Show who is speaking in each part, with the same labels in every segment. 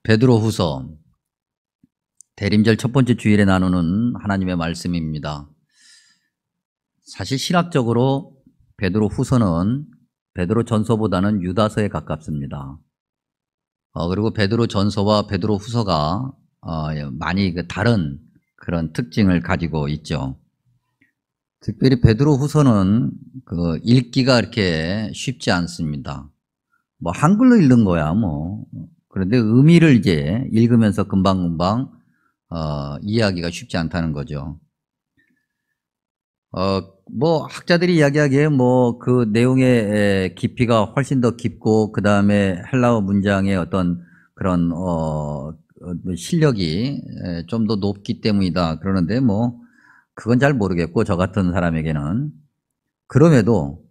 Speaker 1: 베드로후서 대림절 첫 번째 주일에 나누는 하나님의 말씀입니다. 사실 신학적으로 베드로후서는 베드로전서보다는 유다서에 가깝습니다. 그리고 베드로전서와 베드로후서가 많이 다른 그런 특징을 가지고 있죠. 특별히 베드로후서는 읽기가 이렇게 쉽지 않습니다. 뭐 한글로 읽는 거야 뭐. 그런데 의미를 이제 읽으면서 금방금방 이해하기가 쉽지 않다는 거죠. 뭐 학자들이 이야기하기에 뭐 그 내용의 깊이가 훨씬 더 깊고 그 다음에 헬라어 문장의 어떤 그런 실력이 좀 더 높기 때문이다 그러는데 뭐 그건 잘 모르겠고 저 같은 사람에게는 그럼에도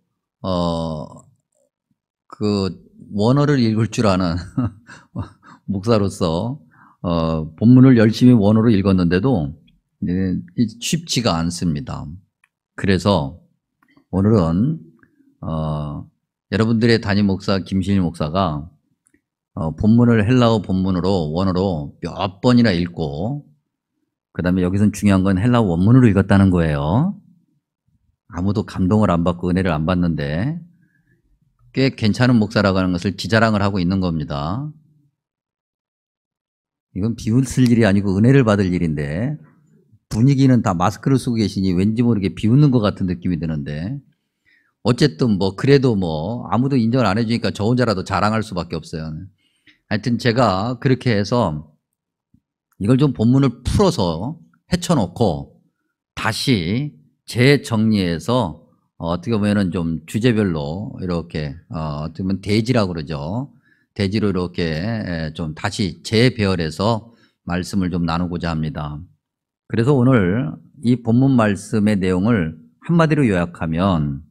Speaker 1: 그 원어를 읽을 줄 아는 목사로서 본문을 열심히 원어로 읽었는데도 쉽지가 않습니다. 그래서 오늘은 여러분들의 담임 목사 김신일 목사가 본문을 헬라어 본문으로 원어로 몇 번이나 읽고 그 다음에 여기서는 중요한 건 헬라어 원문으로 읽었다는 거예요. 아무도 감동을 안 받고 은혜를 안 받는데 꽤 괜찮은 목사라고 하는 것을 지자랑을 하고 있는 겁니다. 이건 비웃을 일이 아니고 은혜를 받을 일인데 분위기는 다 마스크를 쓰고 계시니 왠지 모르게 비웃는 것 같은 느낌이 드는데 어쨌든 뭐 그래도 뭐 아무도 인정을 안 해주니까 저 혼자라도 자랑할 수밖에 없어요. 하여튼 제가 그렇게 해서 이걸 좀 본문을 풀어서 헤쳐놓고 다시 재정리해서 어떻게 보면은 좀 주제별로 이렇게 어떻게 보면 대지라고 그러죠. 대지로 이렇게 좀 다시 재배열해서 말씀을 좀 나누고자 합니다. 그래서 오늘 이 본문 말씀의 내용을 한마디로 요약하면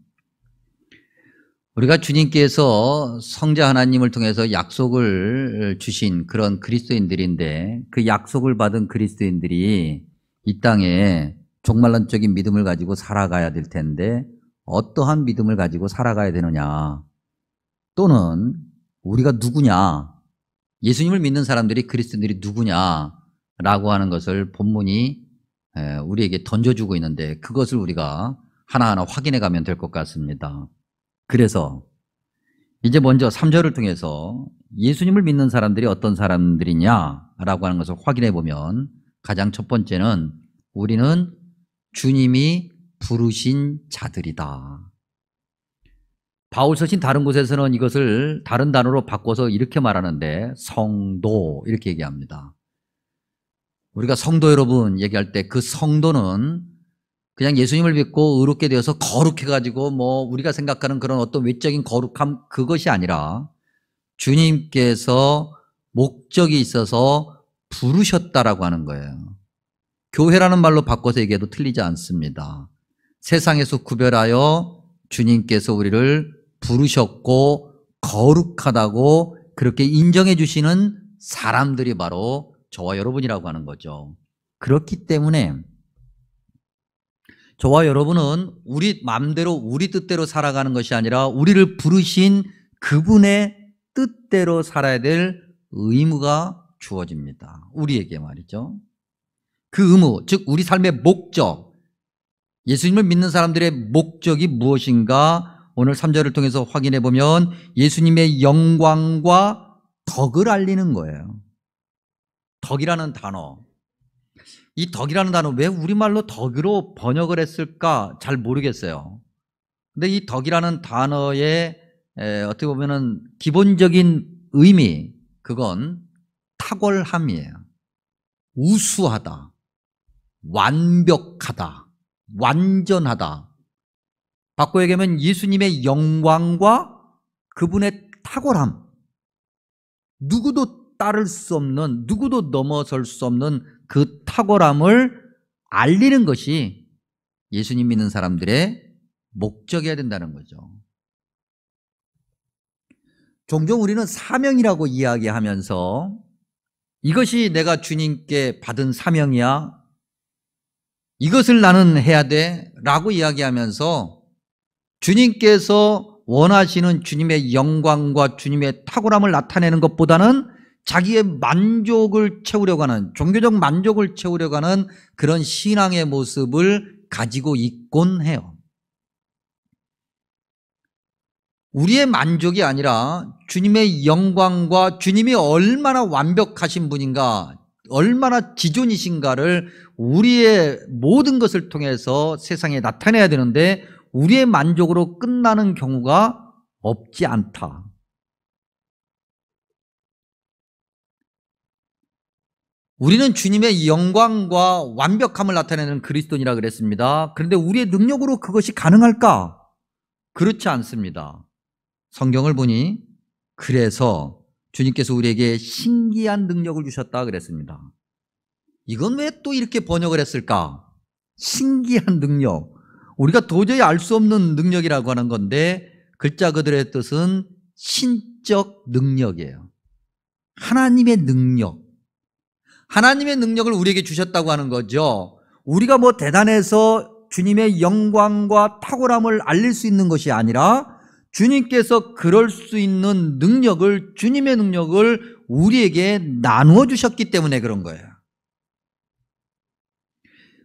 Speaker 1: 우리가 주님께서 성자 하나님을 통해서 약속을 주신 그런 그리스도인들인데 그 약속을 받은 그리스도인들이 이 땅에 종말론적인 믿음을 가지고 살아가야 될 텐데 어떠한 믿음을 가지고 살아가야 되느냐 또는 우리가 누구냐 예수님을 믿는 사람들이 그리스도인들이 누구냐라고 하는 것을 본문이 우리에게 던져주고 있는데 그것을 우리가 하나하나 확인해 가면 될 것 같습니다. 그래서 이제 먼저 3절을 통해서 예수님을 믿는 사람들이 어떤 사람들이냐라고 하는 것을 확인해 보면 가장 첫 번째는 우리는 주님이 부르신 자들이다. 바울 서신 다른 곳에서는 이것을 다른 단어로 바꿔서 이렇게 말하는데 성도 이렇게 얘기합니다. 우리가 성도 여러분 얘기할 때 그 성도는 그냥 예수님을 믿고 의롭게 되어서 거룩해가지고 뭐 우리가 생각하는 그런 어떤 외적인 거룩함 그것이 아니라 주님께서 목적이 있어서 부르셨다라고 하는 거예요. 교회라는 말로 바꿔서 얘기해도 틀리지 않습니다. 세상에서 구별하여 주님께서 우리를 부르셨고 거룩하다고 그렇게 인정해 주시는 사람들이 바로 저와 여러분이라고 하는 거죠. 그렇기 때문에 저와 여러분은 우리 마음대로 우리 뜻대로 살아가는 것이 아니라 우리를 부르신 그분의 뜻대로 살아야 될 의무가 주어집니다. 우리에게 말이죠. 그 의무, 즉 우리 삶의 목적, 예수님을 믿는 사람들의 목적이 무엇인가 오늘 3절을 통해서 확인해 보면 예수님의 영광과 덕을 알리는 거예요. 덕이라는 단어. 이 덕이라는 단어 왜 우리말로 덕으로 번역을 했을까 잘 모르겠어요. 근데 이 덕이라는 단어의 어떻게 보면은 기본적인 의미 그건 탁월함이에요. 우수하다, 완벽하다, 완전하다. 바꿔 얘기하면 예수님의 영광과 그분의 탁월함. 누구도 따를 수 없는, 누구도 넘어설 수 없는 그 탁월함을 알리는 것이 예수님 믿는 사람들의 목적이어야 된다는 거죠. 종종 우리는 사명이라고 이야기하면서 이것이 내가 주님께 받은 사명이야, 이것을 나는 해야 돼 라고 이야기하면서 주님께서 원하시는 주님의 영광과 주님의 탁월함을 나타내는 것보다는 자기의 만족을 채우려고 하는, 종교적 만족을 채우려고 하는 그런 신앙의 모습을 가지고 있곤 해요. 우리의 만족이 아니라 주님의 영광과 주님이 얼마나 완벽하신 분인가, 얼마나 지존이신가를 우리의 모든 것을 통해서 세상에 나타내야 되는데 우리의 만족으로 끝나는 경우가 없지 않다. 우리는 주님의 영광과 완벽함을 나타내는 그리스도인이라 그랬습니다. 그런데 우리의 능력으로 그것이 가능할까? 그렇지 않습니다. 성경을 보니 그래서 주님께서 우리에게 신기한 능력을 주셨다 그랬습니다. 이건 왜 또 이렇게 번역을 했을까? 신기한 능력. 우리가 도저히 알 수 없는 능력이라고 하는 건데 글자 그대로의 뜻은 신적 능력이에요. 하나님의 능력. 하나님의 능력을 우리에게 주셨다고 하는 거죠. 우리가 뭐 대단해서 주님의 영광과 탁월함을 알릴 수 있는 것이 아니라 주님께서 그럴 수 있는 능력을, 주님의 능력을 우리에게 나누어 주셨기 때문에 그런 거예요.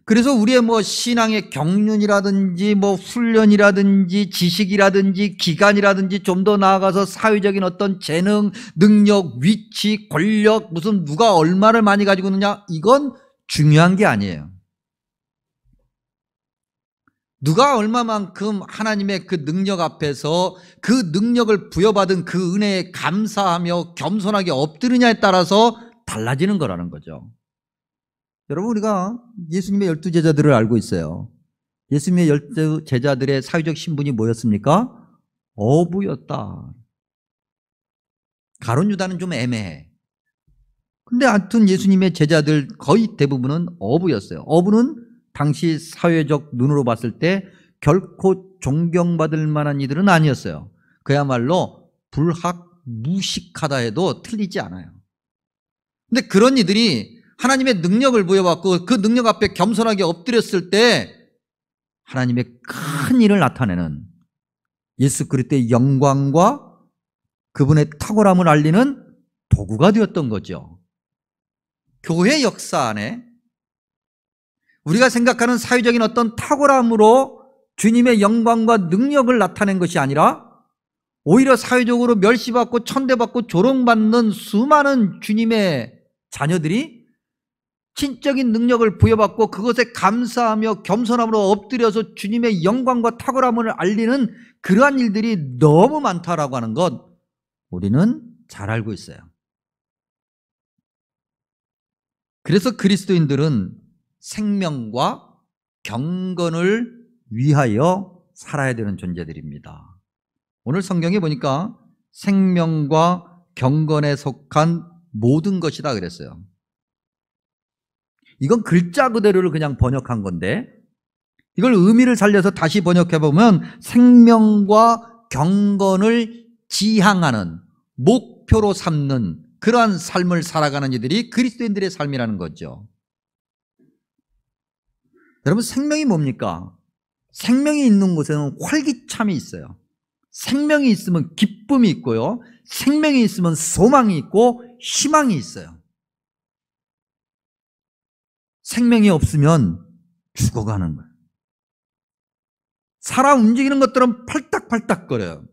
Speaker 1: 그래서 우리의 뭐 신앙의 경륜이라든지 뭐 훈련이라든지 지식이라든지 기간이라든지 좀 더 나아가서 사회적인 어떤 재능, 능력, 위치, 권력, 무슨 누가 얼마를 많이 가지고 있느냐, 이건 중요한 게 아니에요. 누가 얼마만큼 하나님의 그 능력 앞에서 그 능력을 부여받은 그 은혜에 감사하며 겸손하게 엎드리냐에 따라서 달라지는 거라는 거죠. 여러분, 우리가 예수님의 12제자들을 알고 있어요. 예수님의 12제자들의 사회적 신분이 뭐였습니까? 어부였다. 가룟 유다는 좀 애매해. 근데 하여튼 예수님의 제자들 거의 대부분은 어부였어요. 어부는 당시 사회적 눈으로 봤을 때 결코 존경받을 만한 이들은 아니었어요. 그야말로 불학무식하다 해도 틀리지 않아요. 근데 그런 이들이 하나님의 능력을 부여받고 그 능력 앞에 겸손하게 엎드렸을 때 하나님의 큰 일을 나타내는, 예수 그리스도의 영광과 그분의 탁월함을 알리는 도구가 되었던 거죠. 교회 역사 안에 우리가 생각하는 사회적인 어떤 탁월함으로 주님의 영광과 능력을 나타낸 것이 아니라 오히려 사회적으로 멸시받고 천대받고 조롱받는 수많은 주님의 자녀들이 신적인 능력을 부여받고 그것에 감사하며 겸손함으로 엎드려서 주님의 영광과 탁월함을 알리는 그러한 일들이 너무 많다라고 하는 것 우리는 잘 알고 있어요. 그래서 그리스도인들은 생명과 경건을 위하여 살아야 되는 존재들입니다. 오늘 성경에 보니까 생명과 경건에 속한 모든 것이다 그랬어요. 이건 글자 그대로를 그냥 번역한 건데 이걸 의미를 살려서 다시 번역해 보면 생명과 경건을 지향하는, 목표로 삼는 그러한 삶을 살아가는 이들이 그리스도인들의 삶이라는 거죠. 여러분, 생명이 뭡니까? 생명이 있는 곳에는 활기참이 있어요. 생명이 있으면 기쁨이 있고요. 생명이 있으면 소망이 있고 희망이 있어요. 생명이 없으면 죽어가는 거예요. 살아 움직이는 것들은 팔딱팔딱거려요.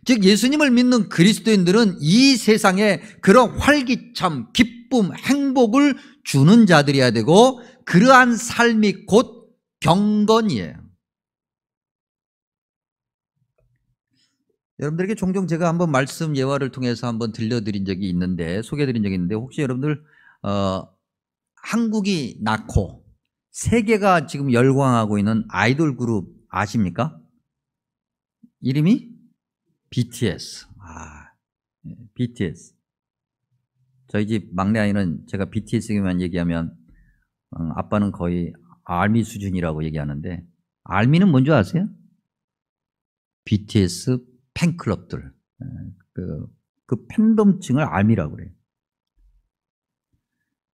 Speaker 1: 즉 예수님을 믿는 그리스도인들은 이 세상에 그런 활기참, 기쁨, 행복을 주는 자들이어야 되고 그러한 삶이 곧 경건이에요. 여러분들에게 종종 제가 한번 말씀 예화를 통해서 한번 들려드린 적이 있는데, 소개해드린 적이 있는데, 혹시 여러분들 한국이 낳고 세계가 지금 열광하고 있는 아이돌 그룹 아십니까? 이름이 BTS. BTS. 저희 집 막내 아이는 제가 BTS에만 얘기하면 아빠는 거의 알미 수준이라고 얘기하는데, 알미는 뭔지 아세요? BTS 팬클럽들, 그 팬덤층을 알미라고 그래요.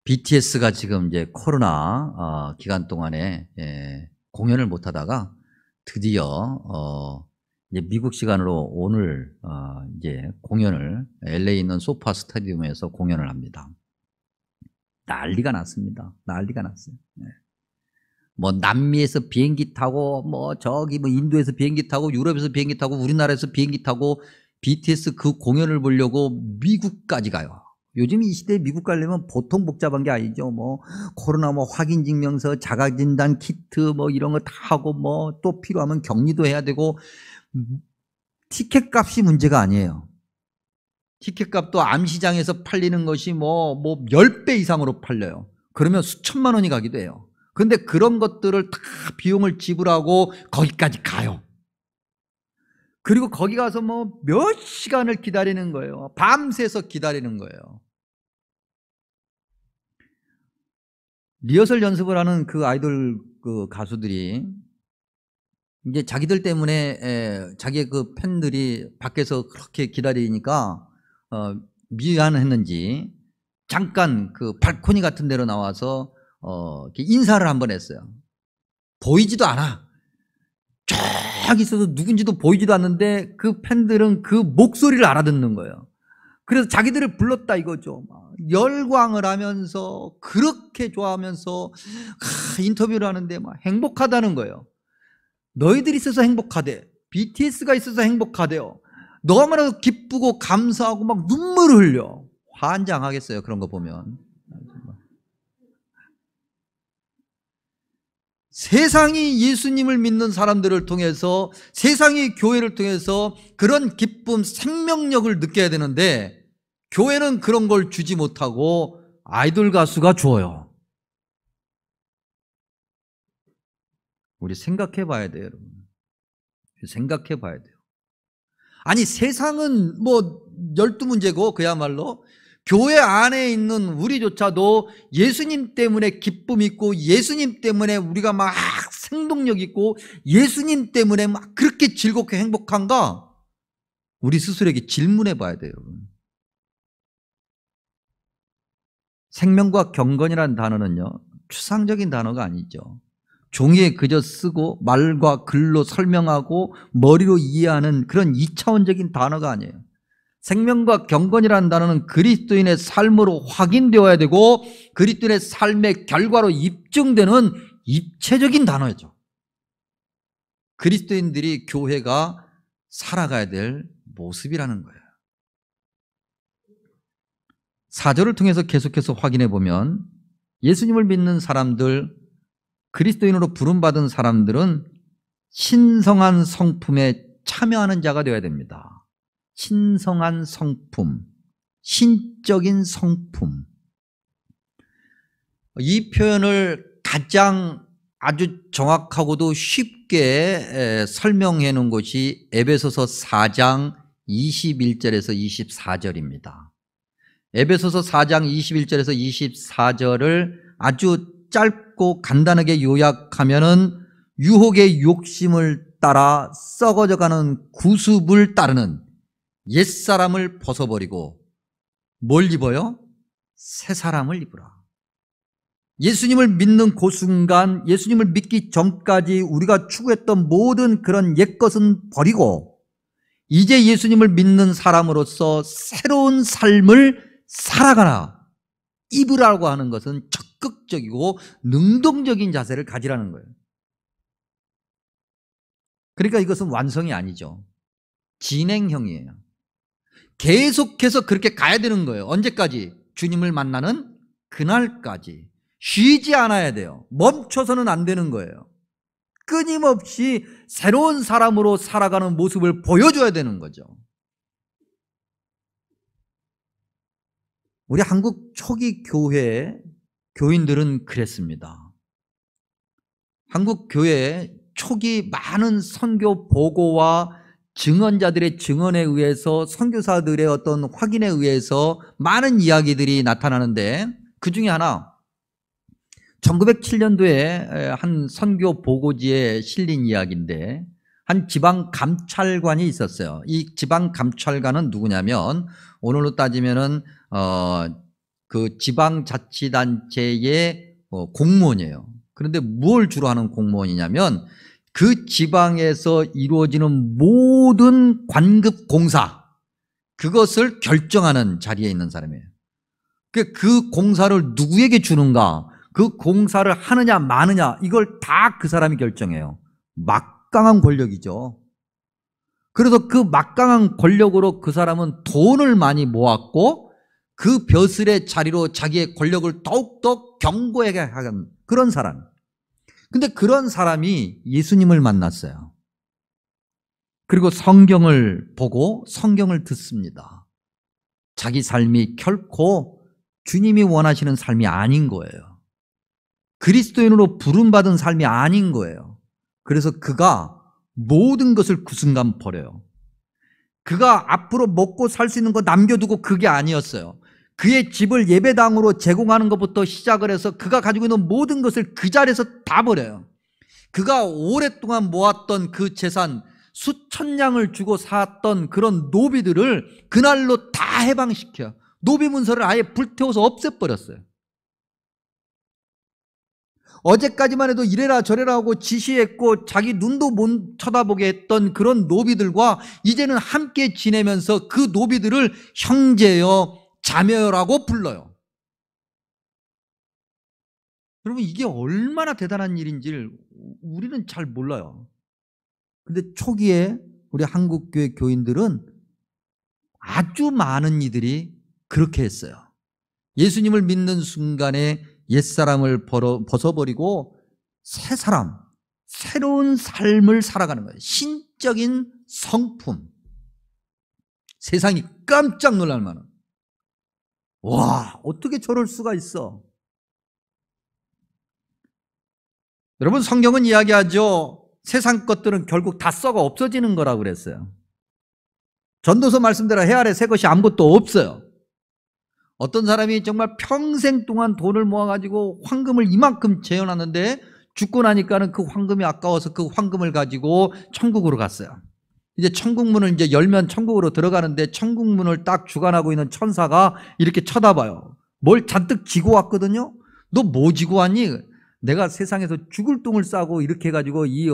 Speaker 1: BTS가 지금 이제 코로나 기간 동안에 공연을 못 하다가 드디어 이제 미국 시간으로 오늘 이제 공연을 LA에 있는 소파 스타디움에서 공연을 합니다. 난리가 났습니다. 난리가 났어요. 네. 뭐 남미에서 비행기 타고 뭐 저기 뭐 인도에서 비행기 타고 유럽에서 비행기 타고 우리나라에서 비행기 타고 BTS 그 공연을 보려고 미국까지 가요. 요즘 이 시대에 미국 가려면 보통 복잡한 게 아니죠. 뭐 코로나 뭐 확인 증명서, 자가진단 키트 뭐 이런 거 다 하고 뭐 또 필요하면 격리도 해야 되고, 티켓 값이 문제가 아니에요. 티켓 값도 암시장에서 팔리는 것이 뭐 10배 이상으로 팔려요. 그러면 수천만 원이 가기도 해요. 그런데 그런 것들을 다 비용을 지불하고 거기까지 가요. 그리고 거기 가서 뭐 몇 시간을 기다리는 거예요. 밤새서 기다리는 거예요. 리허설 연습을 하는 그 아이돌 그 가수들이 이제 자기들 때문에 자기의 그 팬들이 밖에서 그렇게 기다리니까 미안했는지 잠깐 그 발코니 같은 데로 나와서 인사를 한번 했어요. 보이지도 않아. 쫙 있어서 누군지도 보이지도 않는데 그 팬들은 그 목소리를 알아듣는 거예요. 그래서 자기들을 불렀다 이거죠. 열광을 하면서 그렇게 좋아하면서 인터뷰를 하는데 막 행복하다는 거예요. 너희들이 있어서 행복하대. BTS가 있어서 행복하대요. 너무나도 기쁘고 감사하고 막 눈물을 흘려. 환장하겠어요, 그런 거 보면. 세상이 예수님을 믿는 사람들을 통해서, 세상이 교회를 통해서 그런 기쁨, 생명력을 느껴야 되는데 교회는 그런 걸 주지 못하고 아이돌 가수가 줘요. 우리 생각해 봐야 돼요, 여러분. 생각해 봐야 돼요. 아니, 세상은 뭐 12문제고 그야말로 교회 안에 있는 우리조차도 예수님 때문에 기쁨 있고 예수님 때문에 우리가 막 생동력 있고 예수님 때문에 막 그렇게 즐겁게 행복한가? 우리 스스로에게 질문해 봐야 돼요, 여러분. 생명과 경건이라는 단어는요, 추상적인 단어가 아니죠. 종이에 그저 쓰고 말과 글로 설명하고 머리로 이해하는 그런 2차원적인 단어가 아니에요. 생명과 경건이라는 단어는 그리스도인의 삶으로 확인되어야 되고 그리스도인의 삶의 결과로 입증되는 입체적인 단어죠. 그리스도인들이 교회가 살아가야 될 모습이라는 거예요. 4절을 통해서 계속해서 확인해 보면 예수님을 믿는 사람들, 그리스도인으로 부름받은 사람들은 신성한 성품에 참여하는 자가 되어야 됩니다. 신성한 성품, 신적인 성품. 이 표현을 가장 아주 정확하고도 쉽게 설명해 놓은 것이 에베소서 4장 21절에서 24절입니다. 에베소서 4장 21절에서 24절을 아주 짧고 간단하게 요약하면은 유혹의 욕심을 따라 썩어져가는 구습을 따르는 옛사람을 벗어버리고 뭘 입어요? 새 사람을 입으라. 예수님을 믿는 그 순간, 예수님을 믿기 전까지 우리가 추구했던 모든 그런 옛것은 버리고 이제 예수님을 믿는 사람으로서 새로운 삶을 살아가라. 입으라고 하는 것은 적극적이고 능동적인 자세를 가지라는 거예요. 그러니까 이것은 완성이 아니죠. 진행형이에요. 계속해서 그렇게 가야 되는 거예요. 언제까지? 주님을 만나는 그날까지. 쉬지 않아야 돼요. 멈춰서는 안 되는 거예요. 끊임없이 새로운 사람으로 살아가는 모습을 보여줘야 되는 거죠. 우리 한국 초기 교회 교인들은 그랬습니다. 한국 교회 초기 많은 선교 보고와 증언자들의 증언에 의해서 선교사들의 어떤 확인에 의해서 많은 이야기들이 나타나는데 그 중에 하나 1907년도에 한 선교 보고지에 실린 이야기인데 한 지방 감찰관이 있었어요. 이 지방 감찰관은 누구냐면 오늘로 따지면은 그 지방자치단체의 공무원이에요. 그런데 뭘 주로 하는 공무원이냐면 그 지방에서 이루어지는 모든 관급 공사, 그것을 결정하는 자리에 있는 사람이에요. 그 공사를 누구에게 주는가, 그 공사를 하느냐 마느냐, 이걸 다 그 사람이 결정해요. 막강한 권력이죠. 그래서 그 막강한 권력으로 그 사람은 돈을 많이 모았고 그 벼슬의 자리로 자기의 권력을 더욱더 견고하게 하는 그런 사람. 근데 그런 사람이 예수님을 만났어요. 그리고 성경을 보고 성경을 듣습니다. 자기 삶이 결코 주님이 원하시는 삶이 아닌 거예요. 그리스도인으로 부름받은 삶이 아닌 거예요. 그래서 그가 모든 것을 그 순간 버려요. 그가 앞으로 먹고 살 수 있는 거 남겨두고 그게 아니었어요. 그의 집을 예배당으로 제공하는 것부터 시작을 해서 그가 가지고 있는 모든 것을 그 자리에서 다 버려요. 그가 오랫동안 모았던 그 재산, 수천 양을 주고 샀던 그런 노비들을 그날로 다 해방시켜요. 노비 문서를 아예 불태워서 없애버렸어요. 어제까지만 해도 이래라 저래라 하고 지시했고 자기 눈도 못 쳐다보게 했던 그런 노비들과 이제는 함께 지내면서 그 노비들을 형제여 자매여라고 불러요. 여러분, 이게 얼마나 대단한 일인지를 우리는 잘 몰라요. 근데 초기에 우리 한국교회 교인들은 아주 많은 이들이 그렇게 했어요. 예수님을 믿는 순간에 옛사람을 벗어버리고 새 사람, 새로운 삶을 살아가는 거예요. 신적인 성품. 세상이 깜짝 놀랄 만한. 와, 어떻게 저럴 수가 있어? 여러분, 성경은 이야기하죠. 세상 것들은 결국 다 썩어 없어지는 거라고 그랬어요. 전도서 말씀대로 해 아래 새 것이 아무것도 없어요. 어떤 사람이 정말 평생 동안 돈을 모아가지고 황금을 이만큼 재어놨는데 죽고 나니까는 그 황금이 아까워서 그 황금을 가지고 천국으로 갔어요. 이제 천국문을 이제 열면 천국으로 들어가는데 천국문을 딱 주관하고 있는 천사가 이렇게 쳐다봐요. 뭘 잔뜩 지고 왔거든요. 너 뭐 지고 왔니? 내가 세상에서 죽을 똥을 싸고 이렇게 해가지고 이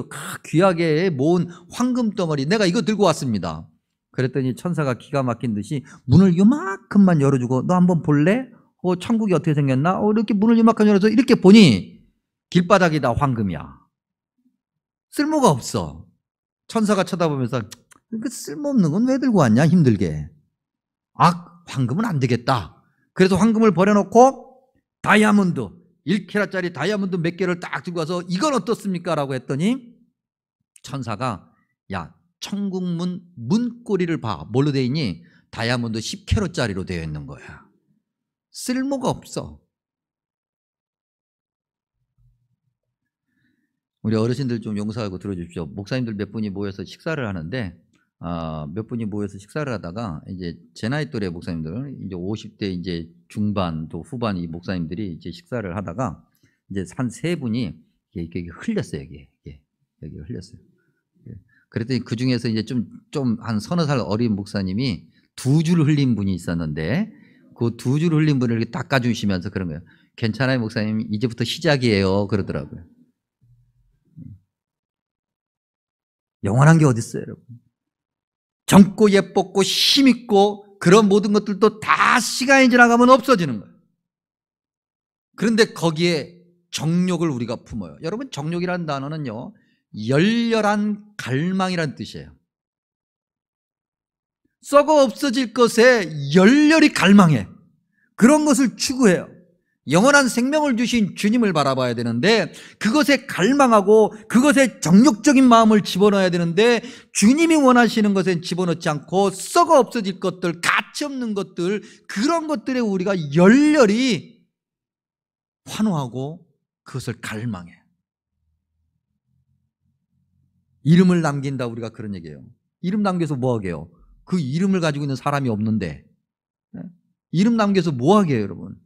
Speaker 1: 귀하게 모은 황금 덩어리, 내가 이거 들고 왔습니다. 그랬더니 천사가 기가 막힌 듯이 문을 요만큼만 열어주고 너 한번 볼래? 천국이 어떻게 생겼나? 이렇게 문을 요만큼 열어서 이렇게 보니 길바닥이 다 황금이야. 쓸모가 없어. 천사가 쳐다보면서 그 쓸모없는 건 왜 들고 왔냐, 힘들게. 황금은 안 되겠다. 그래서 황금을 버려놓고 다이아몬드 1캐럿짜리 다이아몬드 몇 개를 딱 들고 와서 이건 어떻습니까? 라고 했더니 천사가 야, 천국문 문고리를 봐. 뭘로 되어 있니? 다이아몬드 10캐럿짜리로 되어 있는 거야. 쓸모가 없어. 우리 어르신들 좀 용서하고 들어주십시오. 목사님들 몇 분이 모여서 식사를 하는데 몇 분이 모여서 식사를 하다가 이제 제 나이 또래 목사님들 이제 50대 이제 중반 또 후반 이 목사님들이 이제 식사를 하다가 이제 한 세 분이 이게 흘렸어요. 여기 흘렸어요. 그랬더니 그 중에서 이제 좀 한 서너 살 어린 목사님이 두 줄 흘린 분이 있었는데 그 두 줄 흘린 분을 이렇게 닦아주시면서 그런 거예요. 괜찮아요, 목사님. 이제부터 시작이에요. 그러더라고요. 영원한 게 어디 있어요, 여러분? 젊고 예뻤고 힘있고 그런 모든 것들도 다 시간이 지나가면 없어지는 거예요. 그런데 거기에 정욕을 우리가 품어요. 여러분, 정욕이라는 단어는요, 열렬한 갈망이라는 뜻이에요. 썩어 없어질 것에 열렬히 갈망해. 그런 것을 추구해요. 영원한 생명을 주신 주님을 바라봐야 되는데 그것에 갈망하고 그것에 정욕적인 마음을 집어넣어야 되는데 주님이 원하시는 것에 집어넣지 않고 썩어 없어질 것들, 가치 없는 것들, 그런 것들에 우리가 열렬히 환호하고 그것을 갈망해. 이름을 남긴다, 우리가 그런 얘기예요. 이름 남겨서 뭐 하게요? 그 이름을 가지고 있는 사람이 없는데 이름 남겨서 뭐 하게요, 여러분?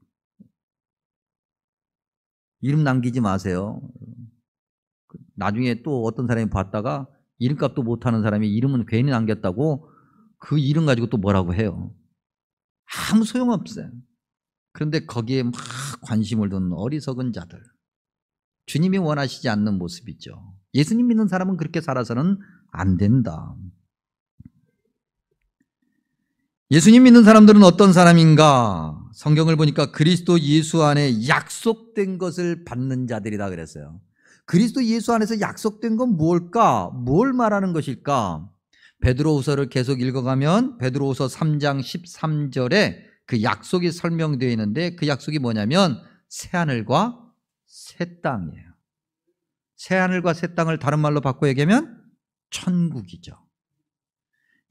Speaker 1: 이름 남기지 마세요. 나중에 또 어떤 사람이 봤다가 이름값도 못하는 사람이 이름은 괜히 남겼다고 그 이름 가지고 또 뭐라고 해요. 아무 소용없어요. 그런데 거기에 막 관심을 두는 어리석은 자들, 주님이 원하시지 않는 모습이죠. 예수님 믿는 사람은 그렇게 살아서는 안 된다. 예수님 믿는 사람들은 어떤 사람인가? 성경을 보니까 그리스도 예수 안에 약속된 것을 받는 자들이다 그랬어요. 그리스도 예수 안에서 약속된 건 뭘까? 뭘 말하는 것일까? 베드로후서를 계속 읽어가면 베드로후서 3장 13절에 그 약속이 설명되어 있는데 그 약속이 뭐냐면 새하늘과 새 땅이에요. 새하늘과 새 땅을 다른 말로 바꿔 얘기하면 천국이죠.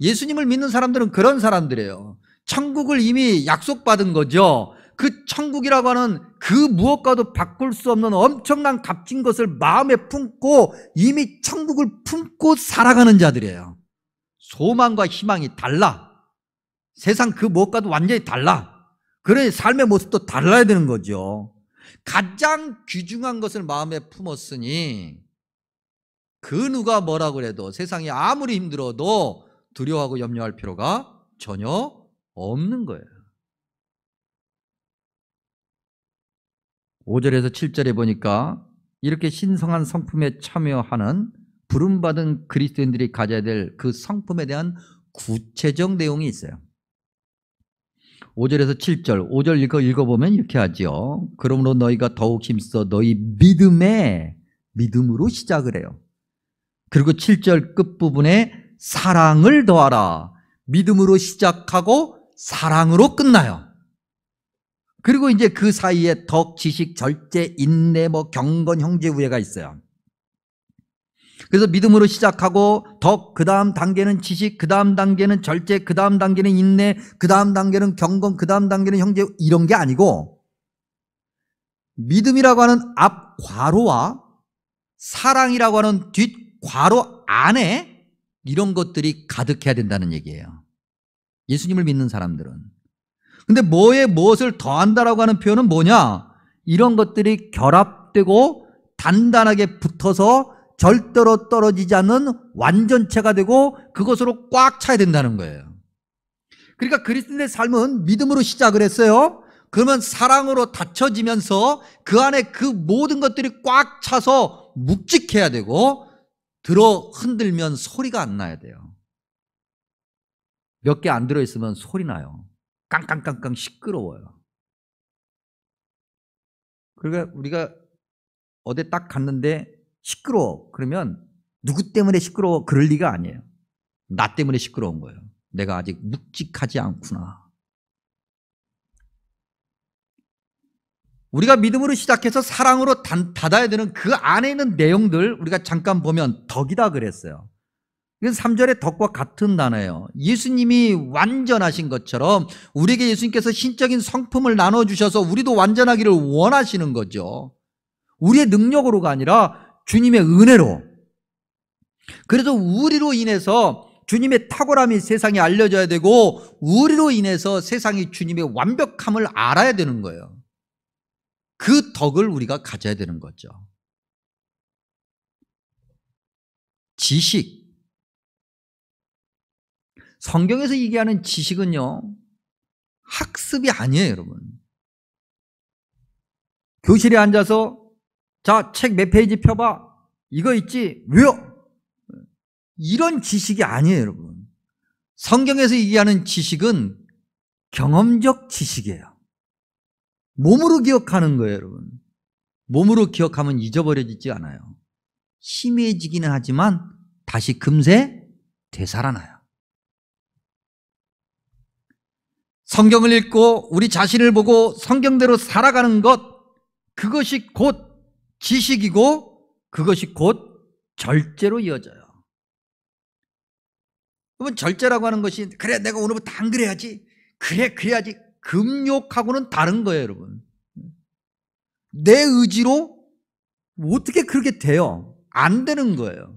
Speaker 1: 예수님을 믿는 사람들은 그런 사람들이에요. 천국을 이미 약속받은 거죠. 그 천국이라고 하는 그 무엇과도 바꿀 수 없는 엄청난 값진 것을 마음에 품고 이미 천국을 품고 살아가는 자들이에요. 소망과 희망이 달라. 세상 그 무엇과도 완전히 달라. 그러니 삶의 모습도 달라야 되는 거죠. 가장 귀중한 것을 마음에 품었으니 그 누가 뭐라 그래도 세상이 아무리 힘들어도 두려워하고 염려할 필요가 전혀 없는 거예요. 5절에서 7절에 보니까 이렇게 신성한 성품에 참여하는 부름받은 그리스도인들이 가져야 될 그 성품에 대한 구체적 내용이 있어요. 5절에서 7절, 5절 읽어보면 이렇게 하죠. 그러므로 너희가 더욱 힘써 너희 믿음으로 시작을 해요. 그리고 7절 끝부분에 사랑을 더하라. 믿음으로 시작하고 사랑으로 끝나요. 그리고 이제 그 사이에 덕, 지식, 절제, 인내, 경건, 형제, 우애가 있어요. 그래서 믿음으로 시작하고 덕, 그 다음 단계는 지식, 그 다음 단계는 절제, 그 다음 단계는 인내, 그 다음 단계는 경건, 그 다음 단계는 형제, 이런 게 아니고 믿음이라고 하는 앞 괄호와 사랑이라고 하는 뒷 괄호 안에 이런 것들이 가득해야 된다는 얘기예요. 예수님을 믿는 사람들은. 근데 뭐에 무엇을 더한다라고 하는 표현은 뭐냐? 이런 것들이 결합되고 단단하게 붙어서 절대로 떨어지지 않는 완전체가 되고 그것으로 꽉 차야 된다는 거예요. 그러니까 그리스도인의 삶은 믿음으로 시작을 했어요. 그러면 사랑으로 닫혀지면서 그 안에 그 모든 것들이 꽉 차서 묵직해야 되고 들어 흔들면 소리가 안 나야 돼요. 몇 개 안 들어있으면 소리 나요. 깡깡깡깡 시끄러워요. 그러니까 우리가 어디 딱 갔는데 시끄러워. 그러면 누구 때문에 시끄러워? 그럴 리가 아니에요. 나 때문에 시끄러운 거예요. 내가 아직 묵직하지 않구나. 우리가 믿음으로 시작해서 사랑으로 닫아야 되는 그 안에 있는 내용들 우리가 잠깐 보면 덕이다 그랬어요. 이건 3절의 덕과 같은 단어예요. 예수님이 완전하신 것처럼 우리에게 예수님께서 신적인 성품을 나눠주셔서 우리도 완전하기를 원하시는 거죠. 우리의 능력으로가 아니라 주님의 은혜로. 그래서 우리로 인해서 주님의 탁월함이 세상에 알려져야 되고 우리로 인해서 세상이 주님의 완벽함을 알아야 되는 거예요. 그 덕을 우리가 가져야 되는 거죠. 지식. 성경에서 얘기하는 지식은요, 학습이 아니에요, 여러분. 교실에 앉아서 자, 책 몇 페이지 펴봐. 이거 있지? 외워. 이런 지식이 아니에요, 여러분. 성경에서 얘기하는 지식은 경험적 지식이에요. 몸으로 기억하는 거예요, 여러분. 몸으로 기억하면 잊어버려지지 않아요. 희미해지기는 하지만 다시 금세 되살아나요. 성경을 읽고 우리 자신을 보고 성경대로 살아가는 것, 그것이 곧 지식이고 그것이 곧 절제로 이어져요. 그러면 절제라고 하는 것이 그래 내가 오늘부터 안 그래야지, 그래 그래야지, 금욕하고는 다른 거예요, 여러분. 내 의지로 어떻게 그렇게 돼요? 안 되는 거예요.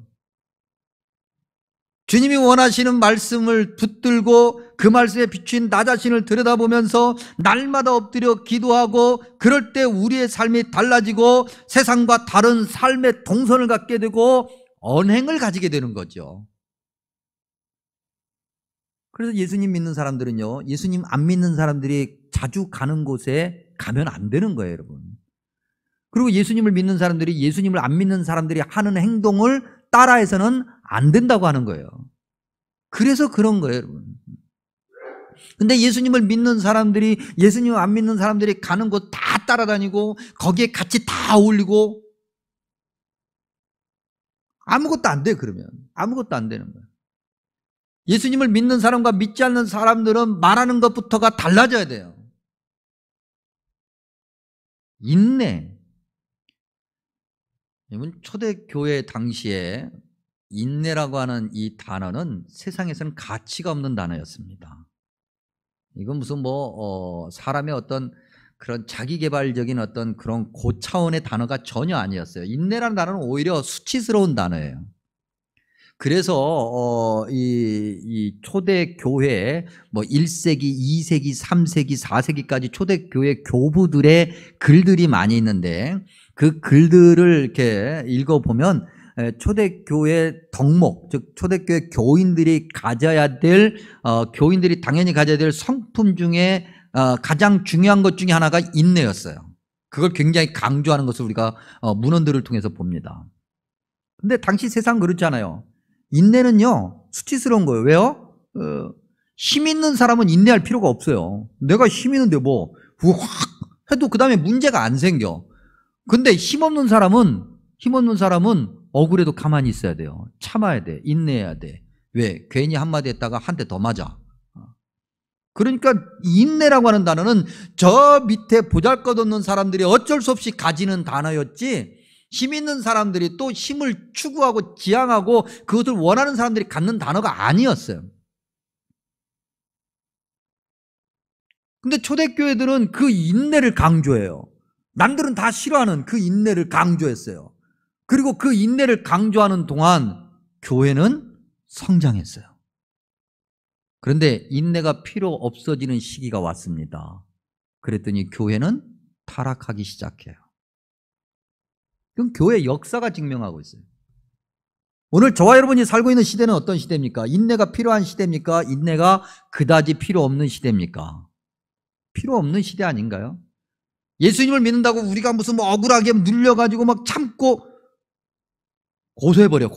Speaker 1: 주님이 원하시는 말씀을 붙들고 그 말씀에 비춘 나 자신을 들여다보면서 날마다 엎드려 기도하고 그럴 때 우리의 삶이 달라지고 세상과 다른 삶의 동선을 갖게 되고 언행을 가지게 되는 거죠. 그래서 예수님 믿는 사람들은요, 예수님 안 믿는 사람들이 자주 가는 곳에 가면 안 되는 거예요, 여러분. 그리고 예수님을 믿는 사람들이 예수님을 안 믿는 사람들이 하는 행동을 따라해서는 안 된다고 하는 거예요. 그래서 그런 거예요, 여러분. 근데 예수님을 믿는 사람들이 예수님을 안 믿는 사람들이 가는 곳 다 따라다니고 거기에 같이 다 어울리고 아무것도 안 돼. 그러면 아무것도 안 되는 거예요. 예수님을 믿는 사람과 믿지 않는 사람들은 말하는 것부터가 달라져야 돼요. 인내. 초대교회 당시에 인내라고 하는 이 단어는 세상에서는 가치가 없는 단어였습니다. 이건 무슨 사람의 어떤 그런 자기개발적인 어떤 그런 고차원의 단어가 전혀 아니었어요. 인내라는 단어는 오히려 수치스러운 단어예요. 그래서 이 초대교회 1세기, 2세기, 3세기, 4세기까지 초대교회 교부들의 글들이 많이 있는데 그 글들을 이렇게 읽어보면 초대교회 덕목, 즉 초대교회 교인들이 가져야 될 교인들이 당연히 가져야 될 성품 중에 가장 중요한 것 중에 하나가 인내였어요. 그걸 굉장히 강조하는 것을 우리가 문헌들을 통해서 봅니다. 근데 당시 세상 그렇지 않아요. 인내는요 수치스러운 거예요. 왜요? 힘 있는 사람은 인내할 필요가 없어요. 내가 힘 있는데 확 해도 그 다음에 문제가 안 생겨. 근데 힘 없는 사람은 억울해도 가만히 있어야 돼요. 참아야 돼. 인내해야 돼. 왜? 괜히 한마디 했다가 한 대 더 맞아. 그러니까 인내라고 하는 단어는 저 밑에 보잘것없는 사람들이 어쩔 수 없이 가지는 단어였지, 힘 있는 사람들이 또 힘을 추구하고 지향하고 그것을 원하는 사람들이 갖는 단어가 아니었어요. 근데 초대교회들은 그 인내를 강조해요. 남들은 다 싫어하는 그 인내를 강조했어요. 그리고 그 인내를 강조하는 동안 교회는 성장했어요. 그런데 인내가 필요 없어지는 시기가 왔습니다. 그랬더니 교회는 타락하기 시작해요. 그건 교회 역사가 증명하고 있어요. 오늘 저와 여러분이 살고 있는 시대는 어떤 시대입니까? 인내가 필요한 시대입니까? 인내가 그다지 필요 없는 시대입니까? 필요 없는 시대 아닌가요? 예수님을 믿는다고 우리가 무슨 억울하게 눌려가지고 막 참고 고소해버려.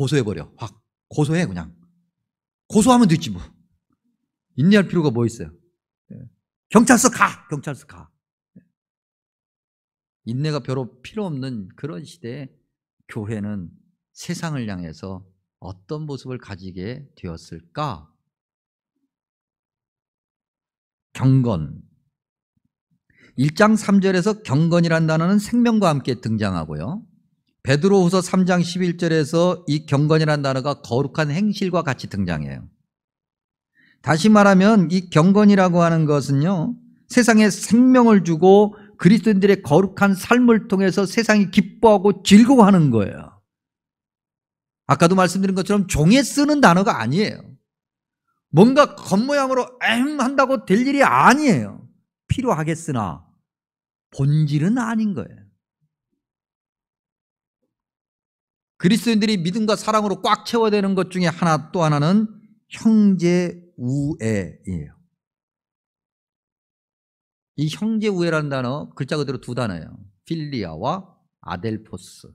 Speaker 1: 확 고소해. 그냥 고소하면 되지 뭐. 인내할 필요가 뭐 있어요? 경찰서 가. 인내가 별로 필요 없는 그런 시대에 교회는 세상을 향해서 어떤 모습을 가지게 되었을까? 경건. 1장 3절에서 경건이라는 단어는 생명과 함께 등장하고요. 베드로후서 3장 11절에서 이 경건이라는 단어가 거룩한 행실과 같이 등장해요. 다시 말하면 이 경건이라고 하는 것은요, 세상에 생명을 주고 그리스도인들의 거룩한 삶을 통해서 세상이 기뻐하고 즐거워하는 거예요. 아까도 말씀드린 것처럼 종에 쓰는 단어가 아니에요. 뭔가 겉모양으로 한다고 될 일이 아니에요. 필요하겠으나 본질은 아닌 거예요. 그리스도인들이 믿음과 사랑으로 꽉 채워야 되는 것 중에 또 하나는 형제우애예요. 이 형제우애라는 단어 글자 그대로 두 단어예요. 필리아와 아델포스.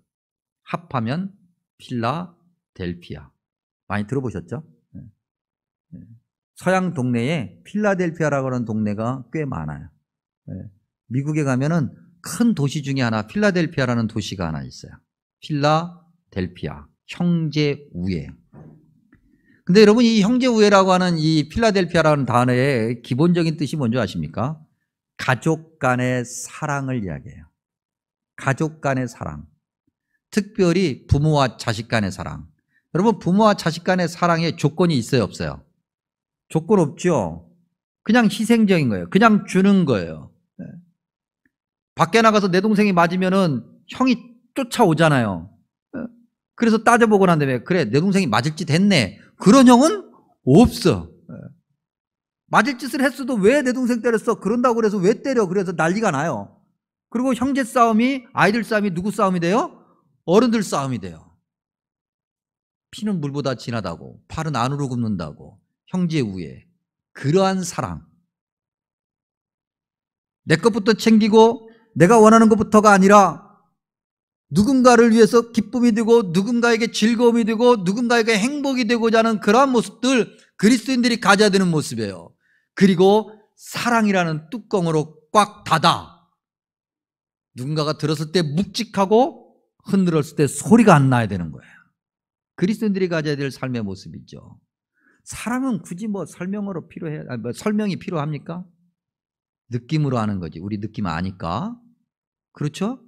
Speaker 1: 합하면 필라델피아. 많이 들어보셨죠? 서양 동네에 필라델피아라고 하는 동네가 꽤 많아요. 미국에 가면은 큰 도시 중에 하나, 필라델피아라는 도시가 하나 있어요. 필라델피아, 형제우애. 근데 여러분, 이 형제우애라고 하는 이 필라델피아라는 단어의 기본적인 뜻이 뭔지 아십니까? 가족 간의 사랑을 이야기해요. 가족 간의 사랑. 특별히 부모와 자식 간의 사랑. 여러분, 부모와 자식 간의 사랑에 조건이 있어요, 없어요? 조건 없죠. 그냥 희생적인 거예요. 그냥 주는 거예요. 밖에 나가서 내 동생이 맞으면은 형이 쫓아오잖아요. 그래서 따져보고 난 다음에 그래, 내 동생이 맞을 짓 했네. 그런 형은 없어. 맞을 짓을 했어도 왜 내 동생 때렸어? 그런다고 그래서 왜 때려? 그래서 난리가 나요. 그리고 형제 싸움이, 아이들 싸움이 누구 싸움이 돼요? 어른들 싸움이 돼요. 피는 물보다 진하다고, 팔은 안으로 굽는다고. 형제우애. 그러한 사랑. 내 것부터 챙기고 내가 원하는 것부터가 아니라 누군가를 위해서 기쁨이 되고 누군가에게 즐거움이 되고 누군가에게 행복이 되고자 하는 그러한 모습들 그리스도인들이 가져야 되는 모습이에요. 그리고 사랑이라는 뚜껑으로 꽉 닫아 누군가가 들었을 때 묵직하고 흔들었을 때 소리가 안 나야 되는 거예요. 그리스도인들이 가져야 될 삶의 모습이죠. 사랑은 굳이 설명으로 설명이 필요합니까? 느낌으로 하는 거지. 우리 느낌 아니까. 그렇죠?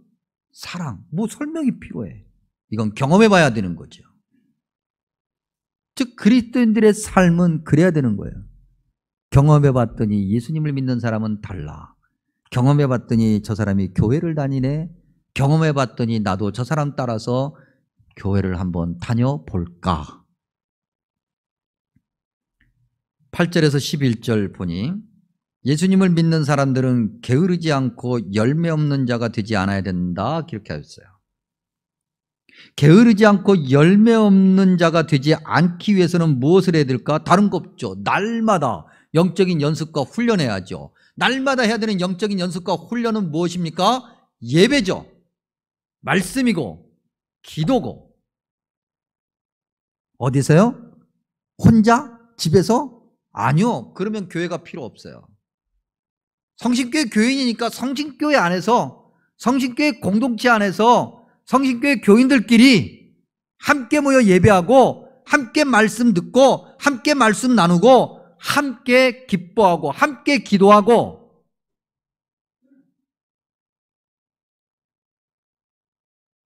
Speaker 1: 사랑, 설명이 필요해. 이건 경험해 봐야 되는 거죠. 즉 그리스도인들의 삶은 그래야 되는 거예요. 경험해 봤더니 예수님을 믿는 사람은 달라. 경험해 봤더니 저 사람이 교회를 다니네. 경험해 봤더니 나도 저 사람 따라서 교회를 한번 다녀볼까. 8절에서 11절 보니 예수님을 믿는 사람들은 게으르지 않고 열매 없는 자가 되지 않아야 된다 이렇게 하셨어요. 게으르지 않고 열매 없는 자가 되지 않기 위해서는 무엇을 해야 될까? 다른 거 없죠. 날마다 영적인 연습과 훈련해야죠. 날마다 해야 되는 영적인 연습과 훈련은 무엇입니까? 예배죠. 말씀이고 기도고. 어디서요? 혼자? 집에서? 아니요. 그러면 교회가 필요 없어요. 성신교회 교인이니까 성신교회 안에서, 성신교회 공동체 안에서 성신교회 교인들끼리 함께 모여 예배하고 함께 말씀 듣고 함께 말씀 나누고 함께 기뻐하고 함께 기도하고.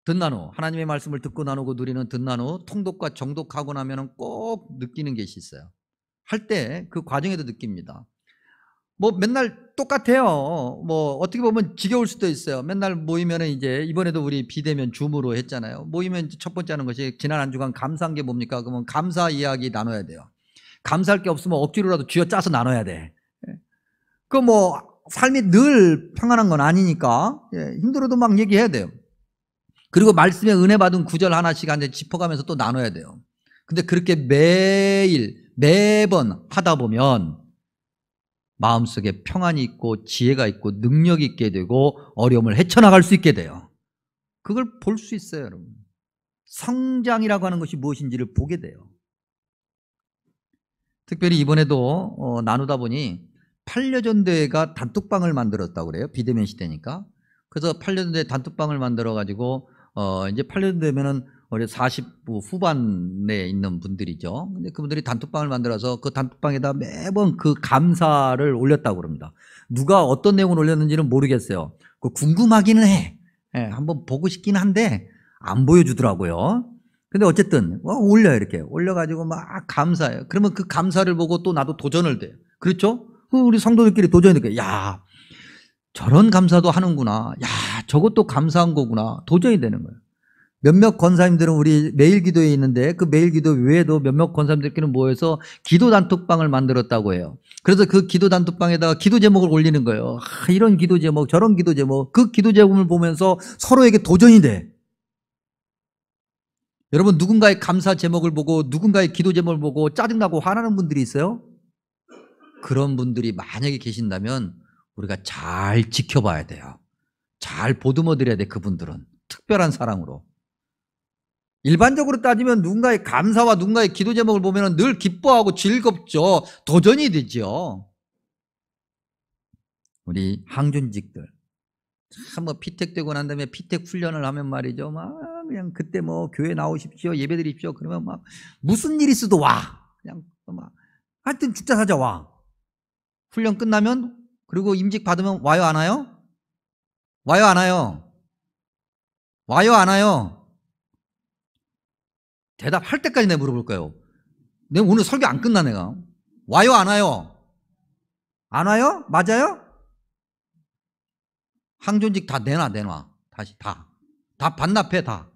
Speaker 1: 듣나누, 하나님의 말씀을 듣고 나누고 누리는 듣나누, 통독과 정독하고 나면 꼭 느끼는 것이 있어요. 할 때 그 과정에도 느낍니다. 맨날 똑같아요. 어떻게 보면 지겨울 수도 있어요. 맨날 모이면은 이제 이번에도 우리 비대면 줌으로 했잖아요. 모이면 첫 번째 하는 것이 지난 한 주간 감사한 게 뭡니까? 그러면 감사 이야기 나눠야 돼요. 감사할 게 없으면 억지로라도 쥐어짜서 나눠야 돼. 삶이 늘 평안한 건 아니니까 힘들어도 막 얘기해야 돼요. 그리고 말씀에 은혜 받은 구절 하나씩 짚어가면서 또 나눠야 돼요. 근데 그렇게 매번 하다 보면 마음속에 평안이 있고 지혜가 있고 능력이 있게 되고 어려움을 헤쳐나갈 수 있게 돼요. 그걸 볼 수 있어요, 여러분. 성장이라고 하는 것이 무엇인지를 보게 돼요. 특별히 이번에도 나누다 보니 팔려전대회가 단톡방을 만들었다고 그래요. 비대면 시대니까. 그래서 팔려전대회 단톡방을 만들어가지고 이제 팔려전대회면은 우리 40부 후반에 있는 분들이죠. 근데 그분들이 단톡방을 만들어서 그 단톡방에다 매번 그 감사를 올렸다고 그럽니다. 누가 어떤 내용을 올렸는지는 모르겠어요. 궁금하기는 해. 한번 보고 싶긴 한데 안 보여주더라고요. 근데 어쨌든 올려요. 이렇게 올려가지고 막 감사해요. 그러면 그 감사를 보고 또 나도 도전을 돼요. 그렇죠? 우리 성도들끼리 도전이 돼요. 야, 저런 감사도 하는구나. 야, 저것도 감사한 거구나. 도전이 되는 거예요. 몇몇 권사님들은 우리 매일 기도에 있는데 그 매일 기도 외에도 몇몇 권사님들끼리는 모여서 기도 단톡방을 만들었다고 해요. 그래서 그 기도 단톡방에다가 기도 제목을 올리는 거예요. 이런 기도 제목, 저런 기도 제목. 그 기도 제목을 보면서 서로에게 도전이 돼. 여러분, 누군가의 감사 제목을 보고 누군가의 기도 제목을 보고 짜증나고 화나는 분들이 있어요? 그런 분들이 만약에 계신다면 우리가 잘 지켜봐야 돼요. 잘 보듬어 드려야 돼. 그분들은 특별한 사랑으로. 일반적으로 따지면 누군가의 감사와 누군가의 기도 제목을 보면 늘 기뻐하고 즐겁죠. 도전이 되죠. 우리 항준직들 참 피택되고 난 다음에 피택 훈련을 하면 말이죠. 막 그냥 그때 교회 나오십시오, 예배 드립시오. 그러면 막 무슨 일 있어도 와. 그냥 막 하여튼 죽자 사자 와. 훈련 끝나면 그리고 임직 받으면 와요 안 와요? 와요 안 와요? 와요 안 와요? 대답할 때까지 내가 물어볼 거예요. 내가 오늘 설교 안 끝나 내가. 와요 안 와요? 안 와요? 맞아요? 항존직 다 내놔. 다시 다 반납해 다.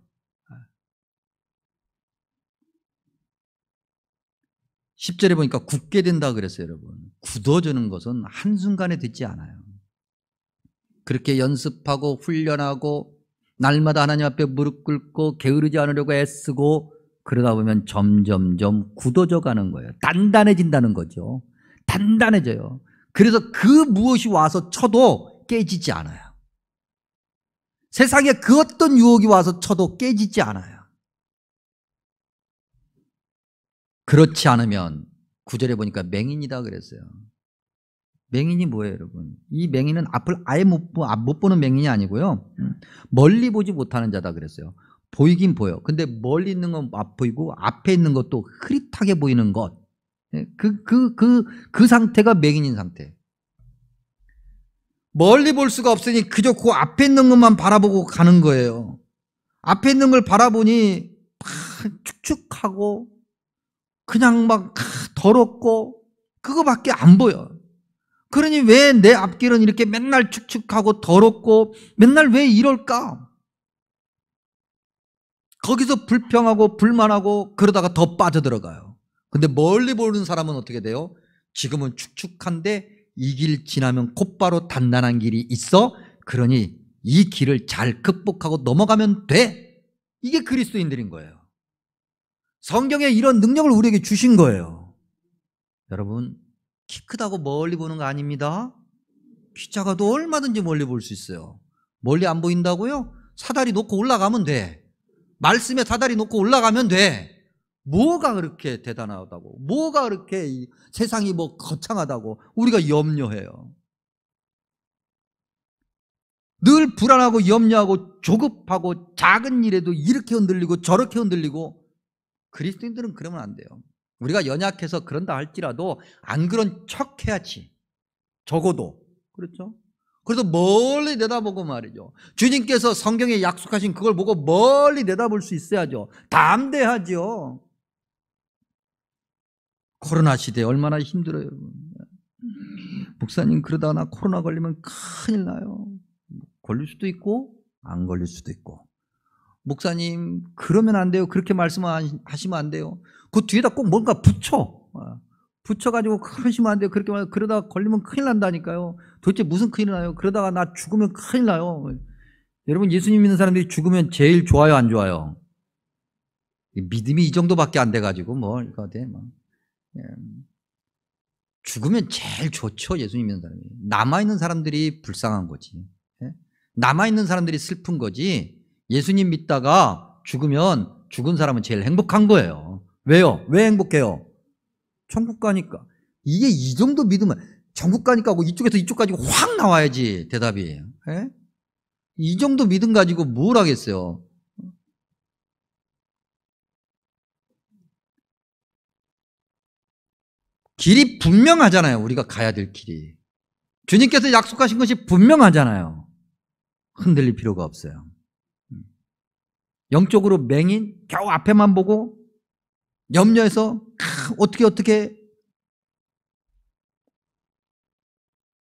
Speaker 1: 10절에 보니까 굳게 된다 그랬어요, 여러분. 굳어지는 것은 한순간에 되지 않아요. 그렇게 연습하고 훈련하고 날마다 하나님 앞에 무릎 꿇고 게으르지 않으려고 애쓰고 그러다 보면 점점점 굳어져 가는 거예요. 단단해진다는 거죠. 단단해져요. 그래서 그 무엇이 와서 쳐도 깨지지 않아요. 세상에 그 어떤 유혹이 와서 쳐도 깨지지 않아요. 그렇지 않으면 9절에 보니까 맹인이다 그랬어요. 맹인이 뭐예요, 여러분? 이 맹인은 앞을 아예 못 보는 맹인이 아니고요. 멀리 보지 못하는 자다 그랬어요. 보이긴 보여. 근데 멀리 있는 건 안 보이고 앞에 있는 것도 흐릿하게 보이는 것. 그 상태가 맹인인 상태. 멀리 볼 수가 없으니 그저 그 앞에 있는 것만 바라보고 가는 거예요. 앞에 있는 걸 바라보니 축축하고 그냥 막 더럽고 그거밖에 안 보여. 그러니 왜 내 앞길은 이렇게 맨날 축축하고 더럽고 맨날 왜 이럴까? 거기서 불평하고 불만하고 그러다가 더 빠져들어가요. 근데 멀리 보는 사람은 어떻게 돼요? 지금은 축축한데 이 길 지나면 곧바로 단단한 길이 있어. 그러니 이 길을 잘 극복하고 넘어가면 돼. 이게 그리스도인들인 거예요. 성경에 이런 능력을 우리에게 주신 거예요. 여러분, 키 크다고 멀리 보는 거 아닙니다. 키 작아도 얼마든지 멀리 볼 수 있어요. 멀리 안 보인다고요? 사다리 놓고 올라가면 돼. 말씀에 사다리 놓고 올라가면 돼. 뭐가 그렇게 대단하다고, 뭐가 그렇게 세상이 뭐 거창하다고 우리가 염려해요. 늘 불안하고 염려하고 조급하고 작은 일에도 이렇게 흔들리고 저렇게 흔들리고. 그리스도인들은 그러면 안 돼요. 우리가 연약해서 그런다 할지라도 안 그런 척 해야지. 적어도. 그렇죠? 그래서 멀리 내다보고 말이죠. 주님께서 성경에 약속하신 그걸 보고 멀리 내다볼 수 있어야죠. 담대하죠. 코로나 시대에 얼마나 힘들어요, 여러분. 목사님, 그러다가 나 코로나 걸리면 큰일 나요. 걸릴 수도 있고 안 걸릴 수도 있고. 목사님, 그러면 안 돼요. 그렇게 말씀하시면 안 돼요. 그 뒤에다 꼭 뭔가 붙여가지고 그러시면 안 돼요. 그렇게 그러다가 걸리면 큰일 난다니까요. 도대체 무슨 큰일 나요? 그러다가 나 죽으면 큰일 나요. 여러분, 예수님 믿는 사람들이 죽으면 제일 좋아요, 안 좋아요? 믿음이 이 정도밖에 안 돼가지고 뭐 이거 돼 뭐. 죽으면 제일 좋죠. 예수님 믿는 사람이. 남아있는 사람들이 불쌍한 거지. 남아있는 사람들이 슬픈 거지. 예수님 믿다가 죽으면 죽은 사람은 제일 행복한 거예요. 왜요? 왜 행복해요? 천국 가니까. 이게 이 정도 믿으면 천국 가니까 하고 이쪽에서 이쪽까지 확 나와야지 대답이. 이 정도 믿음 가지고 뭘 하겠어요? 길이 분명하잖아요. 우리가 가야 될 길이. 주님께서 약속하신 것이 분명하잖아요. 흔들릴 필요가 없어요. 영적으로 맹인, 겨우 앞에만 보고 염려해서 어떻게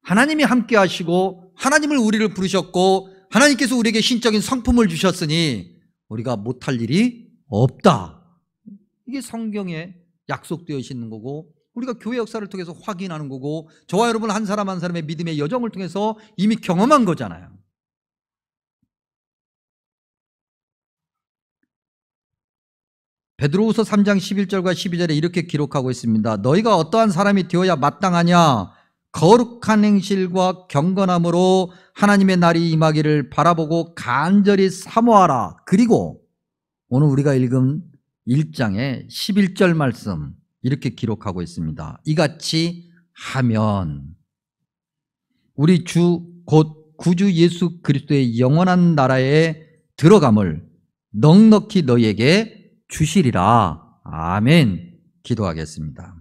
Speaker 1: 하나님이 함께 하시고 하나님을 우리를 부르셨고 하나님께서 우리에게 신적인 성품을 주셨으니 우리가 못할 일이 없다. 이게 성경에 약속되어 있는 거고 우리가 교회 역사를 통해서 확인하는 거고 저와 여러분 한 사람 한 사람의 믿음의 여정을 통해서 이미 경험한 거잖아요. 베드로후서 3장 11절과 12절에 이렇게 기록하고 있습니다. 너희가 어떠한 사람이 되어야 마땅하냐? 거룩한 행실과 경건함으로 하나님의 날이 임하기를 바라보고 간절히 사모하라. 그리고 오늘 우리가 읽은 1장의 11절 말씀 이렇게 기록하고 있습니다. 이같이 하면 우리 주 곧 구주 예수 그리스도의 영원한 나라에 들어감을 넉넉히 너희에게 주시리라. 아멘. 기도하겠습니다.